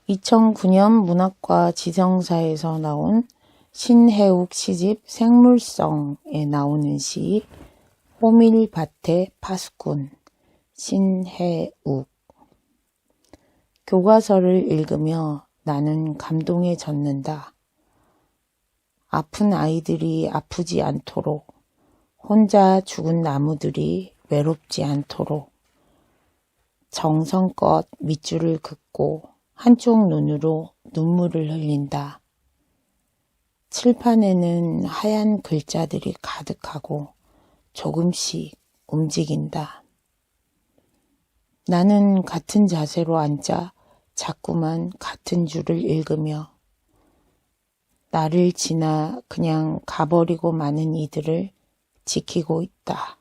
2009년 문학과 지성사에서 나온 신해욱 시집 생물성에 나오는 시 호밀밭의 파수꾼 신해욱. 교과서를 읽으며 나는 감동에 젖는다. 아픈 아이들이 아프지 않도록, 혼자 죽은 나무들이 외롭지 않도록 정성껏 밑줄을 긋고 한쪽 눈으로 눈물을 흘린다. 칠판에는 하얀 글자들이 가득하고 조금씩 움직인다. 나는 같은 자세로 앉아 자꾸만 같은 줄을 읽으며 나를 지나 그냥 가버리고 마는 이들을 지키고 있다.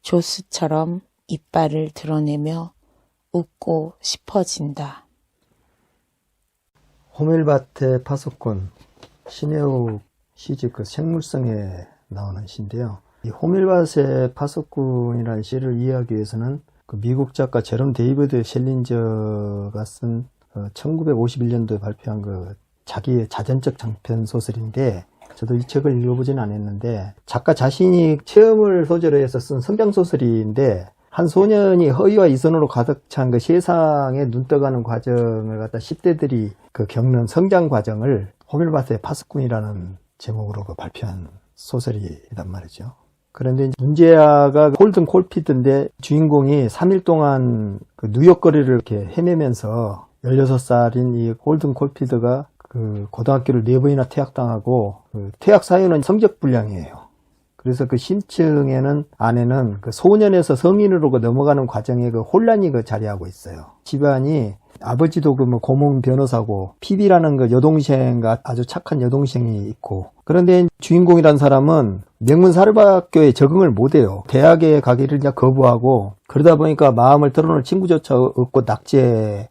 조스처럼 이빨을 드러내며 웃고 싶어진다. 호밀밭의 파수꾼 신해욱 시집 그 생물성에 나오는 시인데요. 이 호밀밭의 파수꾼이라는 시를 이해하기 위해서는 그 미국 작가 제롬 데이비드 셀린저가 쓴 1951년도에 발표한 그 자기의 자전적 장편 소설인데, 저도 이 책을 읽어보진 않았는데 작가 자신이 체험을 소재로 해서 쓴 성장 소설인데, 한 소년이 허위와 이선으로 가득 찬 그 세상에 눈떠가는 과정을 갖다 10대들이 그 겪는 성장 과정을 호밀밭의 파수꾼이라는 제목으로 그 발표한 소설이란 말이죠. 그런데 문제아가 홀든 콜피드인데, 주인공이 3일 동안 그 뉴욕 거리를 이렇게 헤매면서 16살인 이 홀든 콜피드가 그 고등학교를 4번이나 퇴학당하고, 그 퇴학 사유는 성적 불량이에요. 그래서 그 심층에는 안에는 그 소년에서 성인으로 그 넘어가는 과정에 그 혼란이 그 자리하고 있어요. 집안이 아버지도 그 뭐 고문 변호사고, 피비라는 그 여동생과 아주 착한 여동생이 있고, 그런데 주인공이란 사람은 명문 사립학교에 적응을 못해요. 대학에 가기를 그냥 거부하고, 그러다 보니까 마음을 털어놓을 친구조차 없고 낙제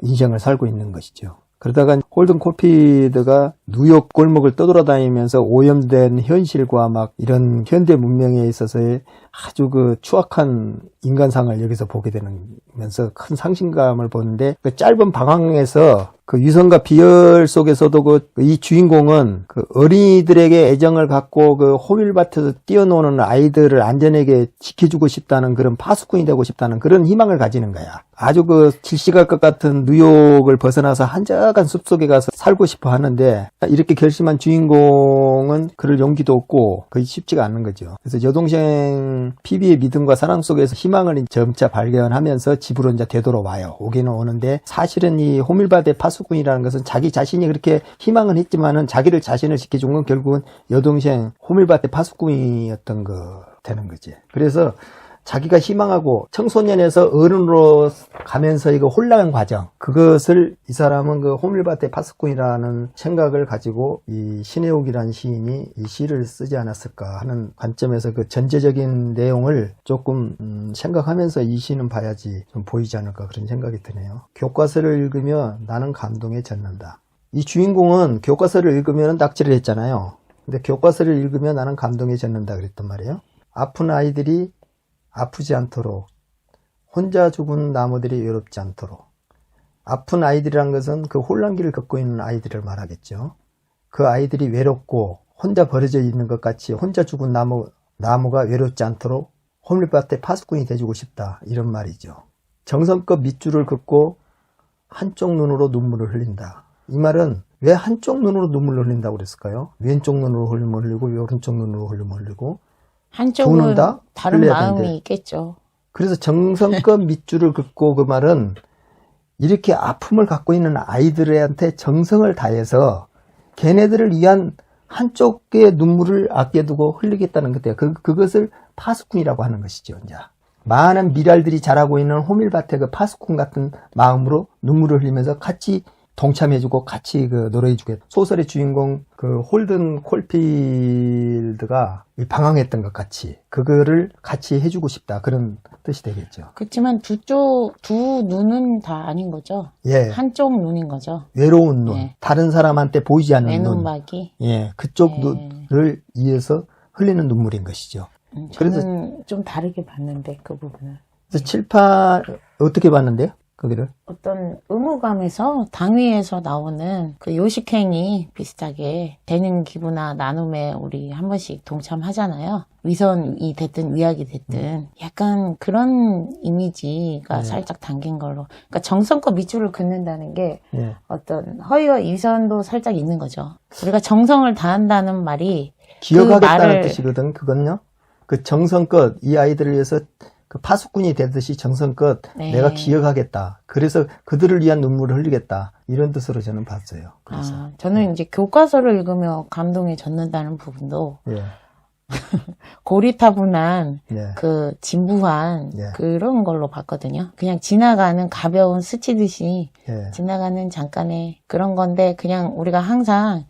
인생을 살고 있는 것이죠. 그러다가 홀든 콜피드가 뉴욕 골목을 떠돌아다니면서 오염된 현실과 막 이런 현대 문명에 있어서의 아주 그 추악한 인간상을 여기서 보게 되면서 큰 상심감을 보는데, 그 짧은 방황에서 그 유성과 비열 속에서도 이 주인공은 그 어린이들에게 애정을 갖고 그 호밀밭에서 뛰어노는 아이들을 안전하게 지켜주고 싶다는 그런 파수꾼이 되고 싶다는 그런 희망을 가지는 거야. 아주 그 질식할 것 같은 뉴욕을 벗어나서 한적한 숲속에 가서 살고 싶어 하는데, 이렇게 결심한 주인공은 그럴 용기도 없고 거의 쉽지가 않는 거죠. 그래서 여동생 피비의 믿음과 사랑 속에서 희망을 점차 발견하면서 집으로 이제 되돌아와요. 오기는 오는데, 사실은 이 호밀밭의 파수꾼이라는 것은 자기 자신이 그렇게 희망은 했지만은 자기를 자신을 지켜준 건 결국은 여동생 호밀밭의 파수꾼이었던 거 되는 거지. 그래서 자기가 희망하고 청소년에서 어른으로 가면서 이거 혼란 과정, 그것을 이 사람은 그 호밀밭의 파수꾼이라는 생각을 가지고 이 신해욱이라는 시인이 이 시를 쓰지 않았을까 하는 관점에서 그 전체적인 내용을 조금 생각하면서 이 시는 봐야지 좀 보이지 않을까, 그런 생각이 드네요. 교과서를 읽으며 나는 감동에 젖는다. 이 주인공은 교과서를 읽으면 낙제를 했잖아요. 근데 교과서를 읽으며 나는 감동에 젖는다 그랬단 말이에요. 아픈 아이들이 아프지 않도록, 혼자 죽은 나무들이 외롭지 않도록. 아픈 아이들이란 것은 그 혼란기를 겪고 있는 아이들을 말하겠죠. 그 아이들이 외롭고 혼자 버려져 있는 것 같이 혼자 죽은 나무가 외롭지 않도록 호밀밭의 파수꾼이 돼주고 싶다, 이런 말이죠. 정성껏 밑줄을 긋고 한쪽 눈으로 눈물을 흘린다. 이 말은 왜 한쪽 눈으로 눈물을 흘린다고 그랬을까요? 왼쪽 눈으로 흘리면 흘리고 오른쪽 눈으로 흘리면 흘리고, 한쪽은 다른 마음이 있겠죠. 그래서 정성껏 밑줄을 긋고, 그 말은 이렇게 아픔을 갖고 있는 아이들한테 정성을 다해서 걔네들을 위한 한쪽의 눈물을 아껴두고 흘리겠다는 것이에요. 그것을 파수꾼이라고 하는 것이죠. 이제 많은 미랄들이 자라고 있는 호밀밭의 그 파수꾼 같은 마음으로 눈물을 흘리면서 같이 동참해주고 같이 그 노래해주겠다. 소설의 주인공 그 홀든 콜필드가 방황했던 것 같이 그거를 같이 해주고 싶다, 그런 뜻이 되겠죠. 그렇지만 두 눈은 다 아닌 거죠. 예. 한쪽 눈인 거죠. 외로운 눈, 예. 다른 사람한테 보이지 않는 눈. 내눈박이. 예, 그쪽 예. 눈을 위해서 흘리는 눈물인 것이죠. 저는 좀 다르게 봤는데 그 부분을. 그래서 칠판 어떻게 봤는데요? 거기를? 어떤 의무감에서 당위에서 나오는 그 요식행위 비슷하게 되는 기부나 나눔에 우리 한 번씩 동참하잖아요. 위선이 됐든 위약이 됐든 약간 그런 이미지가 네. 살짝 담긴 걸로. 그러니까 정성껏 밑줄을 긋는다는 게 예. 어떤 허위와 위선도 살짝 있는 거죠. 우리가 정성을 다한다는 말이 기억하겠다는 말을- 뜻이거든. 그건요. 그 정성껏 이 아이들을 위해서 그 파수꾼이 되듯이 정성껏 네. 내가 기억하겠다. 그래서 그들을 위한 눈물을 흘리겠다. 이런 뜻으로 저는 봤어요. 그래서 저는 이제 교과서를 읽으며 감동에 젖는다는 부분도 예, 고리타분한 예, 그 진부한 예. 그런 걸로 봤거든요. 그냥 지나가는 가벼운 스치듯이 예, 지나가는 잠깐의 그런 건데 그냥 우리가 항상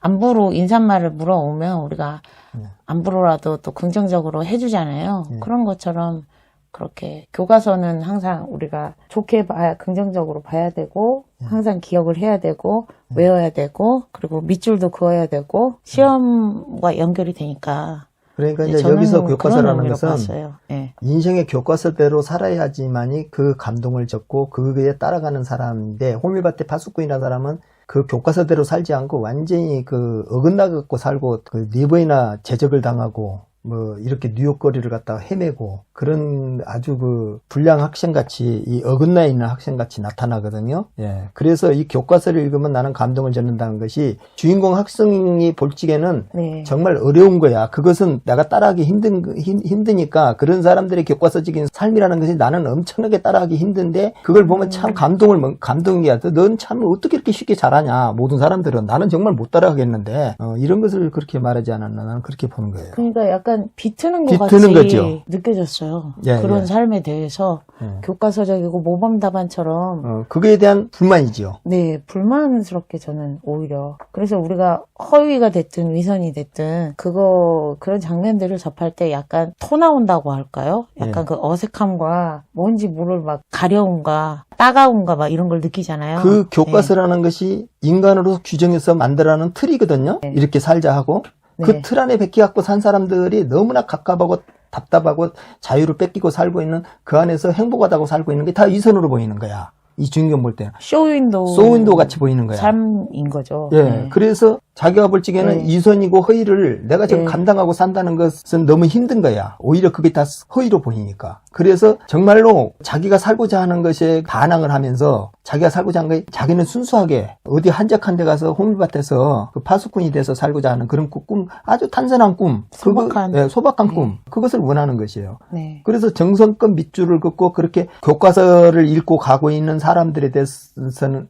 안부로 인사말을 물어오면 우리가 예. 안부로라도 또 긍정적으로 해주잖아요. 예. 그런 것처럼 그렇게 교과서는 항상 우리가 좋게 봐야 긍정적으로 봐야 되고 항상 기억을 해야 되고 외워야 되고 그리고 밑줄도 그어야 되고 시험과 연결이 되니까 그러니까 이제 저는 여기서 그런 교과서라는 의미로 것은 봤어요. 예. 인생의 교과서대로 살아야지만이 그 감동을 적고 그에 따라가는 사람인데 호밀밭의 파수꾼이라는 사람은 그 교과서대로 살지 않고 완전히 그 어긋나갖고 살고 그 4번이나 제적을 당하고 뭐 이렇게 뉴욕거리를 갖다가 헤매고 그런 아주 그 불량 학생같이 이 어긋나 있는 학생같이 나타나거든요. 예. 그래서 이 교과서를 읽으면 나는 감동을 젖는다는 것이 주인공 학생이 볼 적에는 네. 정말 어려운 거야. 그것은 내가 따라하기 힘드니까 그런 사람들의 교과서적인 삶이라는 것이 나는 엄청나게 따라하기 힘든데 그걸 보면 참 감동이야. 넌 참 어떻게 이렇게 쉽게 잘하냐. 모든 사람들은 나는 정말 못 따라가겠는데 이런 것을 그렇게 말하지 않았나. 나는 그렇게 보는 거예요. 그러니까 약간 비트는 것 비트는 같이 거죠. 느껴졌어요. 예, 그런 예. 삶에 대해서 예. 교과서적이고 모범 답안처럼 그거에 대한 불만이지요. 네, 불만스럽게 저는 오히려. 그래서 우리가 허위가 됐든 위선이 됐든 그런 장면들을 접할 때 약간 토 나온다고 할까요? 약간 예. 그 어색함과 뭔지 모를 막 가려움과 따가움과 막 이런 걸 느끼잖아요. 그 교과서라는 것이 인간으로 규정해서 만들어놓은 틀이거든요. 네. 이렇게 살자 하고 네. 그 틀 안에 베끼갖고 산 사람들이 너무나 갑갑하고 답답하고 자유를 뺏기고 살고 있는 그 안에서 행복하다고 살고 있는 게 다 위선으로 보이는 거야. 이 주인공 볼 때는. 쇼윈도우 같이 보이는 거야. 삶인 거죠. 예. 네. 그래서 자기가 볼 적에는 네. 이선이고 허위를 내가 지금 네. 감당하고 산다는 것은 너무 힘든 거야. 오히려 그게 다 허위로 보이니까. 그래서 정말로 자기가 살고자 하는 것에 반항을 하면서 자기가 살고자 하는 게 자기는 순수하게 어디 한적한 데 가서 호밀밭에서 그 파수꾼이 돼서 살고자 하는 그런 꿈, 아주 단순한 꿈. 소박한. 소박한 네. 꿈. 그것을 원하는 것이에요. 네. 그래서 정성껏 밑줄을 긋고 그렇게 교과서를 읽고 가고 있는 사람들에 대해서는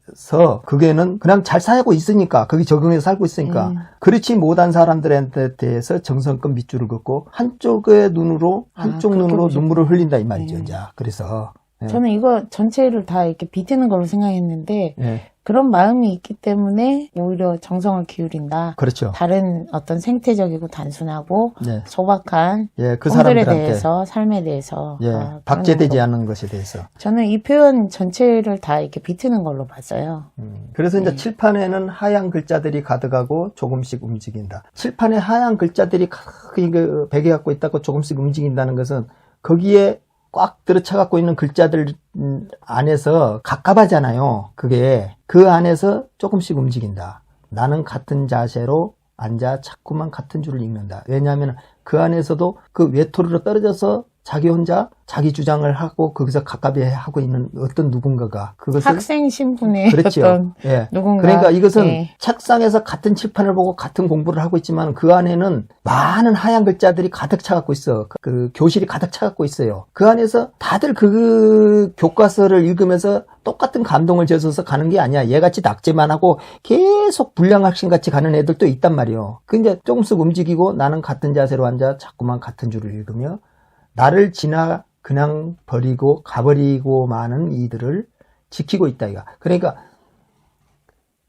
그게는 그냥 잘 살고 있으니까 거기 적응해서 살고 있으니까 그렇지 못한 사람들한테 대해서 정성껏 밑줄을 긋고 한쪽의 눈으로 한쪽 그렇게 눈으로 보셨구나. 눈물을 흘린다 이 말이죠. 네. 이제 그래서 예. 저는 이거 전체를 다 이렇게 비트는 걸로 생각했는데 예. 그런 마음이 있기 때문에 오히려 정성을 기울인다. 그렇죠. 다른 어떤 생태적이고 단순하고 네. 소박한 예, 그 성들에 사람들한테 대해서 삶에 대해서 예, 그런 박제되지 걸로. 않는 것에 대해서. 저는 이 표현 전체를 다 이렇게 비트는 걸로 봤어요. 그래서 이제 칠판에는 하얀 글자들이 가득하고 조금씩 움직인다. 칠판에 하얀 글자들이 크게 베개 갖고 있다고 조금씩 움직인다는 것은 거기에 꽉 들어차 갖고 있는 글자들 안에서 갑갑하잖아요. 그게 그 안에서 조금씩 움직인다. 나는 같은 자세로 앉아 자꾸만 같은 줄을 읽는다. 왜냐하면 그 안에서도 그 외톨이로 떨어져서 자기 혼자 자기 주장을 하고 거기서 가깝이 하고 있는 어떤 누군가가 그것을 학생 신분의 그렇죠. 어떤 예. 누군가. 그러니까 이것은 예. 책상에서 같은 칠판을 보고 같은 공부를 하고 있지만 그 안에는 많은 하얀 글자들이 가득 차 갖고 있어. 그 교실이 가득 차 갖고 있어요. 그 안에서 다들 그 교과서를 읽으면서 똑같은 감동을 젖어서 가는 게 아니야. 얘같이 낙제만 하고 계속 불량 학생같이 가는 애들도 있단 말이에요. 근데 조금씩 움직이고 나는 같은 자세로 앉아 자꾸만 같은 줄을 읽으며 나를 지나 그냥 버리고 가버리고 마는 이들을 지키고 있다 이가. 그러니까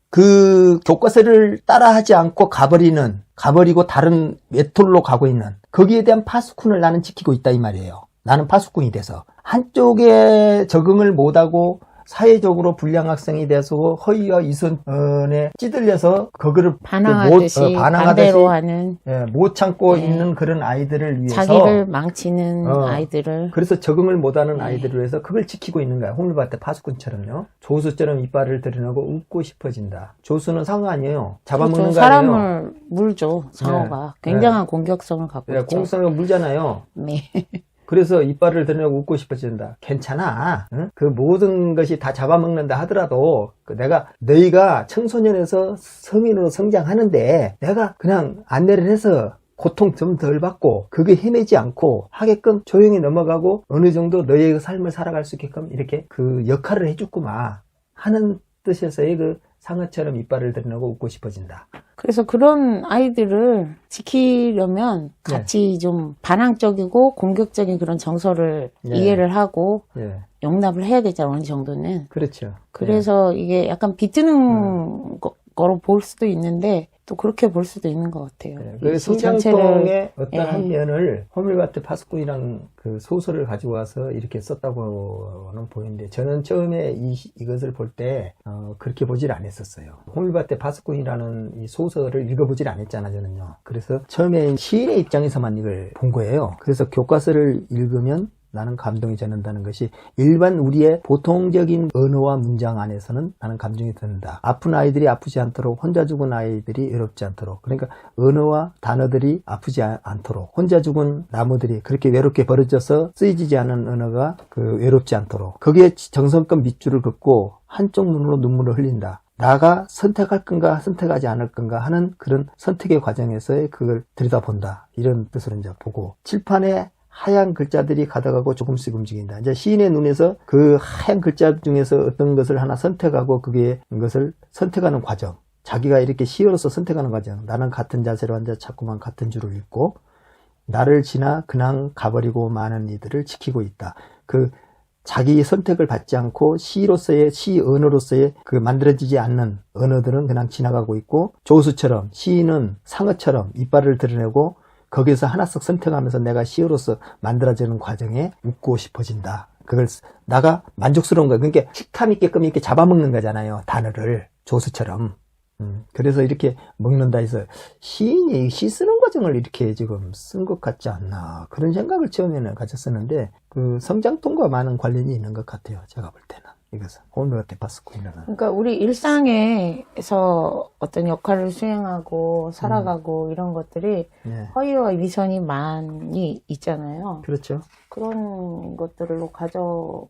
그 교과서를 따라하지 않고 가버리고 다른 외톨로 가고 있는 거기에 대한 파수꾼을 나는 지키고 있다 이 말이에요. 나는 파수꾼이 돼서 한쪽에 적응을 못하고 사회적으로 불량 학생이 돼서 허위와 위선에 찌들려서 그거를 반항하듯이 반대로 하는 예, 못 참고 네. 있는 그런 아이들을 위해서 자기를 망치는 아이들을 그래서 적응을 못하는 네. 아이들을 위해서 그걸 지키고 있는 거야. 호밀밭에 파수꾼처럼요. 조수처럼 이빨을 드러내고 웃고 싶어진다. 조수는 상어 아니에요. 잡아먹는 그렇죠. 거 아니에요. 사람을 물죠. 상어가 네. 굉장한 공격성을 갖고 네, 있죠. 공성을 물잖아요. 네. 그래서 이빨을 드러내고 웃고 싶어진다. 괜찮아. 응? 그 모든 것이 다 잡아먹는다 하더라도 너희가 청소년에서 성인으로 성장하는데 내가 그냥 안내를 해서 고통 좀 덜 받고 그게 헤매지 않고 하게끔 조용히 넘어가고 어느 정도 너희의 삶을 살아갈 수 있게끔 이렇게 그 역할을 해줬구만 하는 뜻에서의 그 상어처럼 이빨을 드러내고 웃고 싶어진다. 그래서 그런 아이들을 지키려면 네. 같이 좀 반항적이고 공격적인 그런 정서를 네. 이해를 하고 예, 용납을 해야 되잖아, 어느 정도는. 그렇죠. 그래서 이게 약간 비뜨는 거로 볼 수도 있는데 또 그렇게 볼 수도 있는 것 같아요. 예. 이 그 시 성장통의 어떤 예. 한 면을 호밀밭의 파수꾼이라는 그 소설을 가지고 와서 이렇게 썼다고는 보이는데 저는 처음에 이것을 볼 때 그렇게 보질 않았었어요. 호밀밭의 파수꾼이라는 이 소설을 읽어보질 않았잖아요, 저는요. 그래서 처음에 시인의 입장에서만 이걸 본 거예요. 그래서 교과서를 읽으면 나는 감동이 전한다는 것이 일반 우리의 보통적인 언어와 문장 안에서는 나는 감정이 든다. 아픈 아이들이 아프지 않도록, 혼자 죽은 아이들이 외롭지 않도록, 그러니까 언어와 단어들이 아프지 않도록, 혼자 죽은 나무들이 그렇게 외롭게 버려져서 쓰이지 않은 언어가 그 외롭지 않도록, 거기에 정성껏 밑줄을 긋고 한쪽 눈으로 눈물을 흘린다. 나가 선택할 건가 선택하지 않을 건가 하는 그런 선택의 과정에서의 그걸 들여다본다. 이런 뜻으로 이제 보고, 칠판에 하얀 글자들이 가다가고 조금씩 움직인다. 이제 시인의 눈에서 그 하얀 글자 중에서 어떤 것을 하나 선택하고 그것을 선택하는 과정. 자기가 이렇게 시로서 선택하는 과정. 나는 같은 자세로 앉아 자꾸만 같은 줄을 읽고 나를 지나 그냥 가버리고 많은 이들을 지키고 있다. 그 자기 선택을 받지 않고 시로서의 시 언어로서의 그 만들어지지 않는 언어들은 그냥 지나가고 있고, 조수처럼 시인은 상어처럼 이빨을 드러내고 거기에서 하나씩 선택하면서 내가 시어로서 만들어지는 과정에 웃고 싶어진다. 그걸 나가 만족스러운 거야. 그러니까 식탐 있게끔 이렇게 잡아먹는 거잖아요. 단어를 조수처럼. 그래서 이렇게 먹는다 해서 시인이 시 쓰는 과정을 이렇게 지금 쓴 것 같지 않나. 그런 생각을 처음에는 가졌었는데 그 성장통과 많은 관련이 있는 것 같아요. 제가 볼 때는. 이것은 호밀밭의 파수꾼이라는. 그러니까 우리 일상에서 어떤 역할을 수행하고 살아가고 이런 것들이 네. 허위와 위선이 많이 있잖아요. 그렇죠. 그런 것들로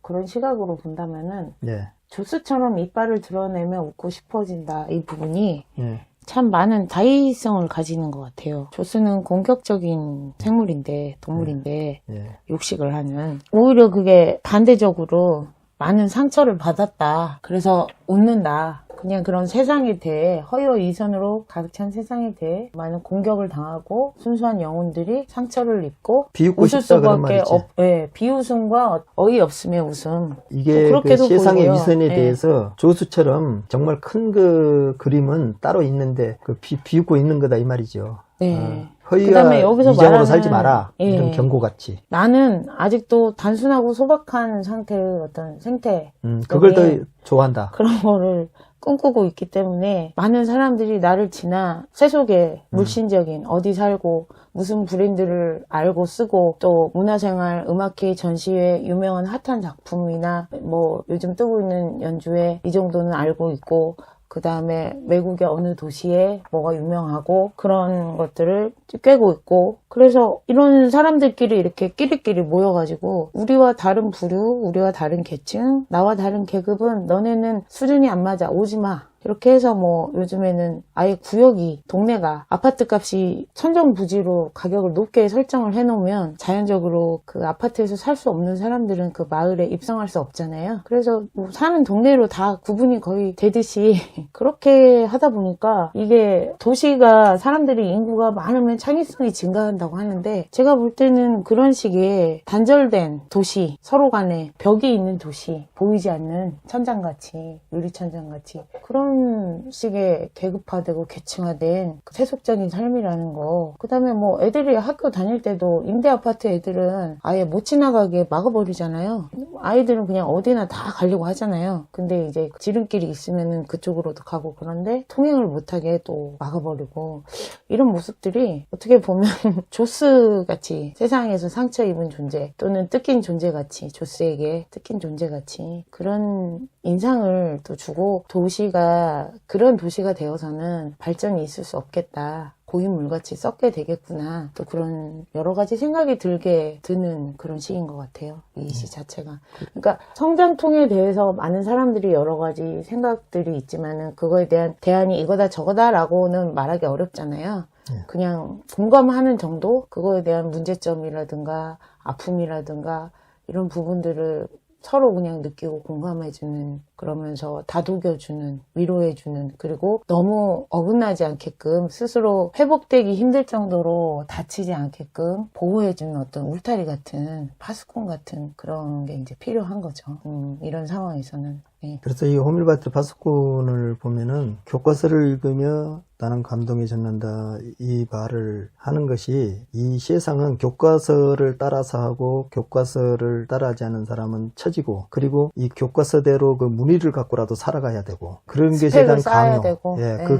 그런 시각으로 본다면은 네. 조수처럼 이빨을 드러내며 웃고 싶어진다. 이 부분이 네. 참 많은 다의성을 가지는 것 같아요. 조수는 공격적인 생물인데, 동물인데, 네. 육식을 하는. 오히려 그게 반대적으로 많은 상처를 받았다. 그래서 웃는다. 그냥 그런 세상에 대해, 허위와 위선으로 가득 찬 세상에 대해 많은 공격을 당하고 순수한 영혼들이 상처를 입고 비웃고 웃을 싶다 그런 수밖에 말이지. 비웃음과 어이없음의 웃음. 이게 그 그렇게도 세상의 보고요. 위선에 예. 대해서 조수처럼 정말 큰 그 그림은 따로 있는데 그 비웃고 있는 거다 이 말이죠. 네. 허위와 그다음에 여기서 위장으로 말하는- 살지 마라. 이런 예. 경고같이. 나는 아직도 단순하고 소박한 상태의 어떤 생태 그걸 네. 더 좋아한다. 그런 거를 꿈꾸고 있기 때문에 많은 사람들이 나를 지나 세속의 물신적인 어디 살고 무슨 브랜드를 알고 쓰고 또 문화생활 음악회 전시회 유명한 핫한 작품이나 뭐 요즘 뜨고 있는 연주회 이 정도는 알고 있고, 그 다음에 외국의 어느 도시에 뭐가 유명하고 그런 것들을 꿰고 있고, 그래서 이런 사람들끼리 이렇게 끼리끼리 모여가지고 우리와 다른 부류, 우리와 다른 계층, 나와 다른 계급은 너네는 수준이 안 맞아, 오지마. 이렇게 해서 뭐 요즘에는 아예 구역이, 동네가 아파트 값이 천정부지로 가격을 높게 설정을 해놓으면 자연적으로 그 아파트에서 살 수 없는 사람들은 그 마을에 입성할 수 없잖아요. 그래서 뭐 사는 동네로 다 구분이 거의 되듯이 그렇게 하다 보니까 이게 도시가 사람들이 인구가 많으면 창의성이 증가한다고 하는데, 제가 볼 때는 그런 식의 단절된 도시, 서로 간에 벽이 있는 도시, 보이지 않는 천장같이, 유리천장같이 그런 이런 식의 계급화되고 계층화된 그 세속적인 삶이라는 거. 그 다음에 뭐 애들이 학교 다닐 때도 임대 아파트 애들은 아예 못 지나가게 막아버리잖아요. 아이들은 그냥 어디나 다 가려고 하잖아요. 근데 이제 지름길이 있으면은 그쪽으로도 가고 그런데 통행을 못하게 또 막아버리고 이런 모습들이 어떻게 보면 조스같이 세상에서 상처 입은 존재 또는 뜯긴 존재같이 조스에게 뜯긴 존재같이 그런 인상을 또 주고 도시가 그런 도시가 되어서는 발전이 있을 수 없겠다. 고인물같이 썩게 되겠구나. 또 그런 여러 가지 생각이 들게 드는 그런 시인 것 같아요. 이 시 자체가. 그러니까 성장통에 대해서 많은 사람들이 여러 가지 생각들이 있지만은 그거에 대한 대안이 이거다 저거다라고는 말하기 어렵잖아요. 그냥 공감하는 정도? 그거에 대한 문제점이라든가 아픔이라든가 이런 부분들을 서로 그냥 느끼고 공감해주는, 그러면서 다독여주는, 위로해주는, 그리고 너무 어긋나지 않게끔 스스로 회복되기 힘들 정도로 다치지 않게끔 보호해주는 어떤 울타리 같은, 파수꾼 같은 그런 게 이제 필요한 거죠. 이런 상황에서는. 네. 그래서 이 호밀바트 파수꾼을 보면은 교과서를 읽으며 나는 감동에 젖는다 이 말을 하는 것이 이 세상은 교과서를 따라서 하고 교과서를 따라하지 않는 사람은 처지고 그리고 이 교과서대로 그 무리를 갖고라도 살아가야 되고 그런 게 세상 강요. 되고. 예, 네. 그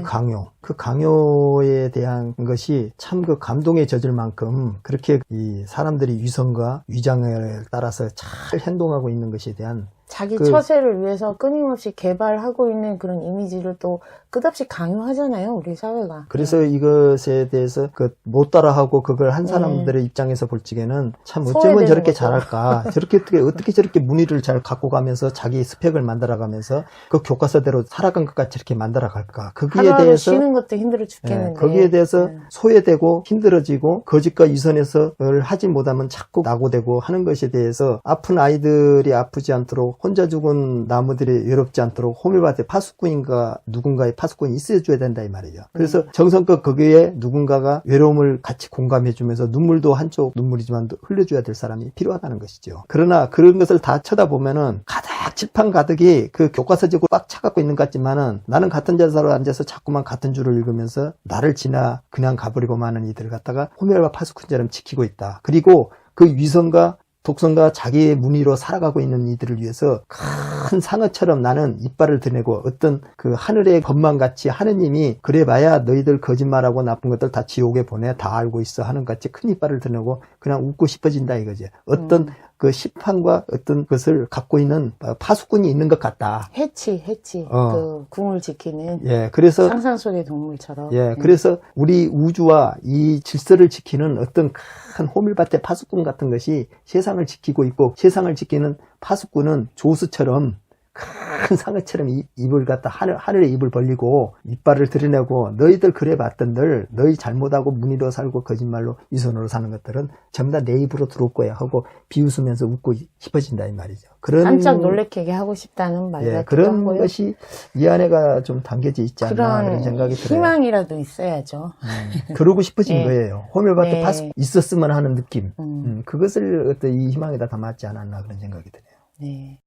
강요에 대한 것이 참 그 감동에 젖을 만큼 그렇게 이 사람들이 위선과 위장을 따라서 잘 행동하고 있는 것에 대한 자기 처세를 위해서 끊임없이 개발하고 있는 그런 이미지를 또 끝없이 강요하잖아요, 우리 사회가. 그래서 이것에 대해서 못 따라하고 그걸 한 사람들의 입장에서 볼 적에는 참 어쩌면 저렇게 거죠. 잘할까. 저렇게 어떻게 저렇게 무늬를 잘 갖고 가면서 자기 스펙을 만들어 가면서 그 교과서대로 살아간 것까지 저렇게 만들어 갈까. 거기에 하루하루 대해서 쉬는 것도 힘들어 죽겠는데. 거기에 대해서 소외되고 힘들어지고 거짓과 위선에서 하지 못하면 자꾸 낙오되고 하는 것에 대해서 아픈 아이들이 아프지 않도록 혼자 죽은 나무들이 외롭지 않도록 호밀밭에 파수꾼인가 누군가의 파수꾼이 있어줘야 된다 이 말이죠. 그래서 정성껏 거기에 누군가가 외로움을 같이 공감해주면서 눈물도 한쪽 눈물이지만 흘려줘야 될 사람이 필요하다는 것이죠. 그러나 그런 것을 다 쳐다보면은 가득 칠판 가득이 그 교과서적으로 꽉 차갖고 있는 것 같지만은 나는 같은 자세로 앉아서 자꾸만 같은 줄을 읽으면서 나를 지나 그냥 가버리고 마는 이들을 갖다가 호밀밭 파수꾼처럼 지키고 있다. 그리고 그 위선과 독선과 자기의 무늬로 살아가고 있는 이들을 위해서 큰 상어처럼 나는 이빨을 드러내고 어떤 그 하늘의 것만 같이 하느님이 그래봐야 너희들 거짓말하고 나쁜 것들 다 지옥에 보내 다 알고 있어 하는 것 같이 큰 이빨을 드러내고 그냥 웃고 싶어진다 이거지. 어떤 그 심판과 어떤 것을 갖고 있는 파수꾼이 있는 것 같다. 해치 그 궁을 지키는 예, 그래서 상상 속의 동물처럼. 예, 그래서 우리 우주와 이 질서를 지키는 어떤 큰 호밀밭의 파수꾼 같은 것이 세상을 지키고 있고 세상을 지키는 파수꾼은 조수처럼 큰 상어처럼 입을 갖다 하늘에 입을 벌리고 이빨을 드러내고 너희들 그래 봤던들 너희 잘못하고 무늬로 살고 거짓말로 위선으로 사는 것들은 전부 다 내 입으로 들어올 거야 하고 비웃으면서 웃고 싶어진다 이 말이죠. 깜짝 놀래키게 하고 싶다는 말 같기도 그런 하고요. 것이 이 안에가 좀 담겨져 있지 않나 그런 생각이 들어요. 희망이라도 있어야죠. 그러고 싶어진 네. 거예요. 호밀밭에 네. 파수 있었으면 하는 느낌. 그것을 어떤 이 희망에다 담았지 않았나 그런 생각이 드네요. 네.